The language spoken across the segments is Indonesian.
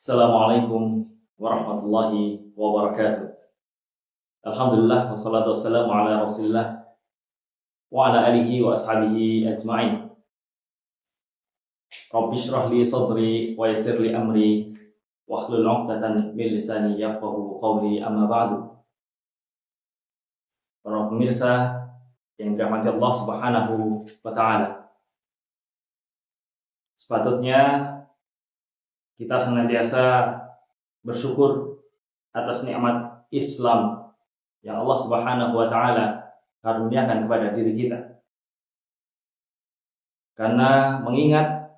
Assalamualaikum warahmatullahi wabarakatuh. Alhamdulillah wassalatu wassalamu ala Rasulillah wa ala alihi wa ashabihi ajma'in. Rabbi shrah li sadri wa yassir li amri wa hlul 'uqdatam min lisani yafqahu qawli, amma ba'du. Para pemirsa yang dirahmati Allah Subhanahu wa taala. Sepatutnya kita senantiasa bersyukur atas nikmat Islam yang Allah Subhanahu wa taala karuniakan kepada diri kita. Karena mengingat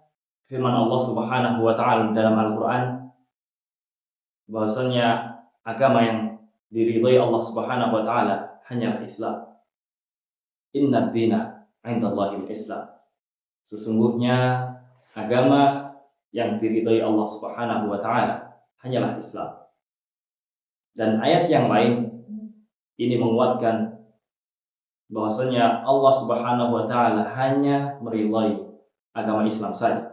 firman Allah Subhanahu wa taala dalam Al-Qur'an bahwasanya agama yang diridhai Allah Subhanahu wa taala hanyalah Islam. Inna ad-dina 'indallahi al-Islam. Sesungguhnya agama yang diridhai Allah Subhanahu wa taala hanyalah Islam. Dan ayat yang lain ini menguatkan bahwasanya Allah Subhanahu wa taala hanya meridhai agama Islam saja.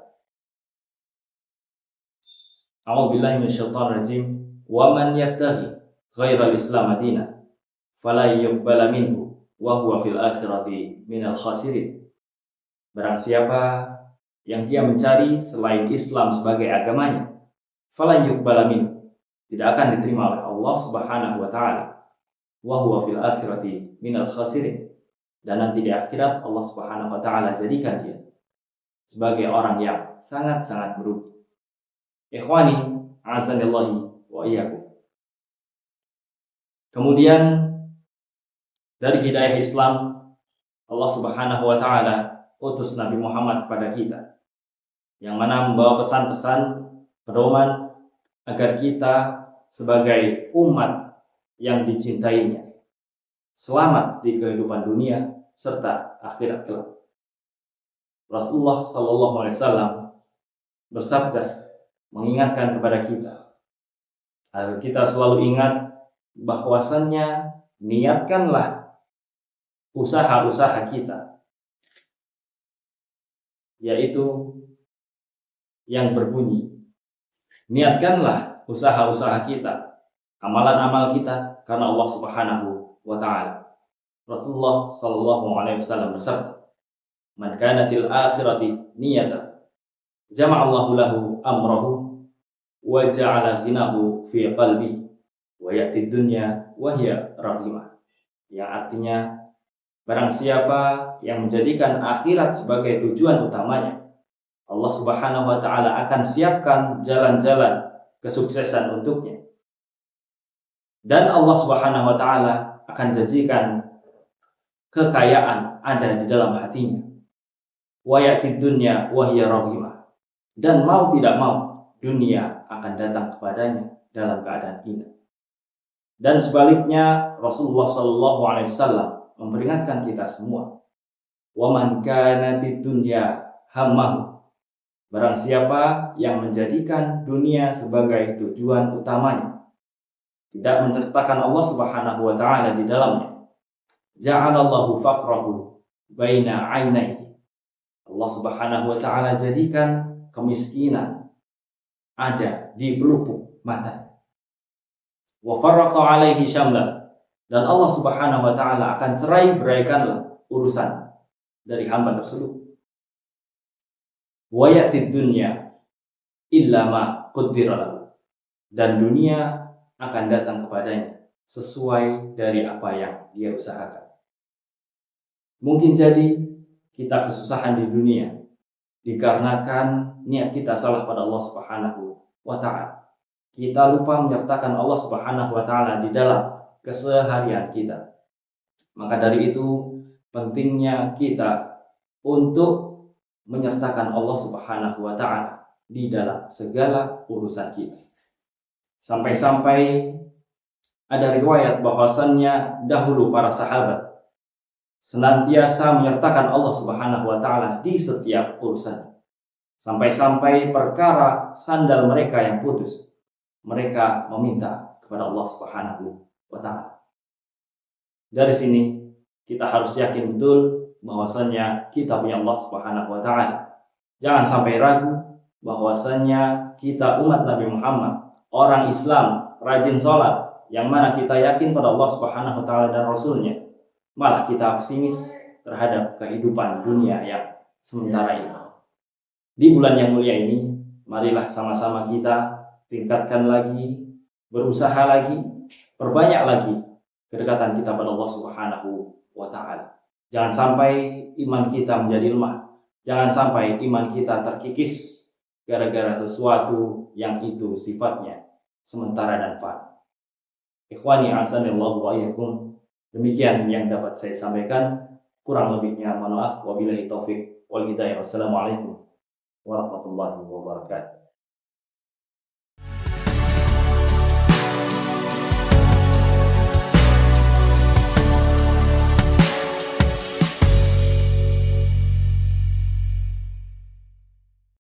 A'udzubillahi minasyaitonir rajim. Wa man yabtaghi ghairal Islam dinan fala yuqbala minhu wa huwa fil akhirati minal khasirin. Barang siapa yang dia mencari selain Islam sebagai agamanya, fala yuqbala minhu, tidak akan diterima oleh Allah Subhanahu wa taala, wa huwa fil akhirati minal khasirin, dan nanti di akhirat Allah Subhanahu wa taala jadikan dia sebagai orang yang sangat-sangat merugi. Ikhwani, azanillahi wa iyyakum. Kemudian dari hidayah Islam, Allah Subhanahu wa taala utus Nabi Muhammad kepada kita, yang mana membawa pesan-pesan pedoman agar kita sebagai umat yang dicintainya selamat di kehidupan dunia serta akhirat kelak. Rasulullah sallallahu alaihi wasallam bersabda mengingatkan kepada kita agar kita selalu ingat bahwasannya niatkanlah usaha-usaha kita, yaitu yang berbunyi, niatkanlah usaha-usaha kita, amalan-amal kita karena Allah Subhanahu wa taala. Rasulullah sallallahu alaihi wasallam bersabda, "Man kanatil akhirati niyatan, jama'allahu lahu amrahu wa ja'ala ghinahu fi qalbi wa ya'ti dunya wa hiya raghimah." Yang artinya, barang siapa yang menjadikan akhirat sebagai tujuan utamanya, Allah Subhanahu wa taala akan siapkan jalan-jalan kesuksesan untuknya. Dan Allah Subhanahu wa taala akan jadikan kekayaan ada di dalam hatinya. Wa ya'ti dunya wa hiya raghimah. Dan mau tidak mau, dunia akan datang kepadanya dalam keadaan hina. Dan sebaliknya, Rasulullah sallallahu alaihi wasallam memperingatkan kita semua, wa man kanatid dunya hammahu, barang siapa yang menjadikan dunia sebagai tujuan utamanya, tidak mensertakan Allah Subhanahu wa taala di dalamnya, ja'alallahu faqrahu baina 'ainaihi, Allah Subhanahu wa taala jadikan kemiskinan ada di pelupuk mata. Wa farraqa 'alaihi syamla, dan Allah Subhanahu wa taala akan cerai-beraikanlah urusan dari hamba tersebut. Wa ya'tid dunya illa ma qaddara lahu, dan dunia akan datang kepadanya sesuai dari apa yang dia usahakan. Mungkin jadi kita kesusahan di dunia dikarenakan niat kita salah pada Allah Subhanahu wa taala. Kita lupa menyertakan Allah Subhanahu wa taala di dalam keseharian kita. Maka dari itu pentingnya kita untuk menyertakan Allah Subhanahu wa taala di dalam segala urusan kita. Sampai-sampai ada riwayat bahwasannya dahulu para sahabat senantiasa menyertakan Allah Subhanahu wa taala di setiap urusan. Sampai-sampai perkara sandal mereka yang putus, mereka meminta kepada Allah Subhanahu wa taala. Dari sini kita harus yakin betul bahwasannya kita punya Allah Subhanahu wa taala. Jangan sampai ragu bahwasannya kita umat Nabi Muhammad, orang Islam, rajin sholat, yang mana kita yakin pada Allah Subhanahu wa Ta'ala dan Rasulnya, malah kita pesimis terhadap kehidupan dunia yang sementara ini. Di bulan yang mulia ini, marilah sama-sama kita tingkatkan lagi, berusaha lagi, perbanyak lagi kedekatan kita pada Allah Subhanahu wa Ta'ala. Jangan sampai iman kita menjadi lemah. Jangan sampai iman kita terkikis gara-gara sesuatu yang itu sifatnya sementara dan fana. Ikhwani azanillahu wa iyyakum. Demikian yang dapat saya sampaikan. Kurang lebihnya mohon maaf. Wabillahi taufik wal hidayah. Wassalamualaikum warahmatullahi wabarakatuh.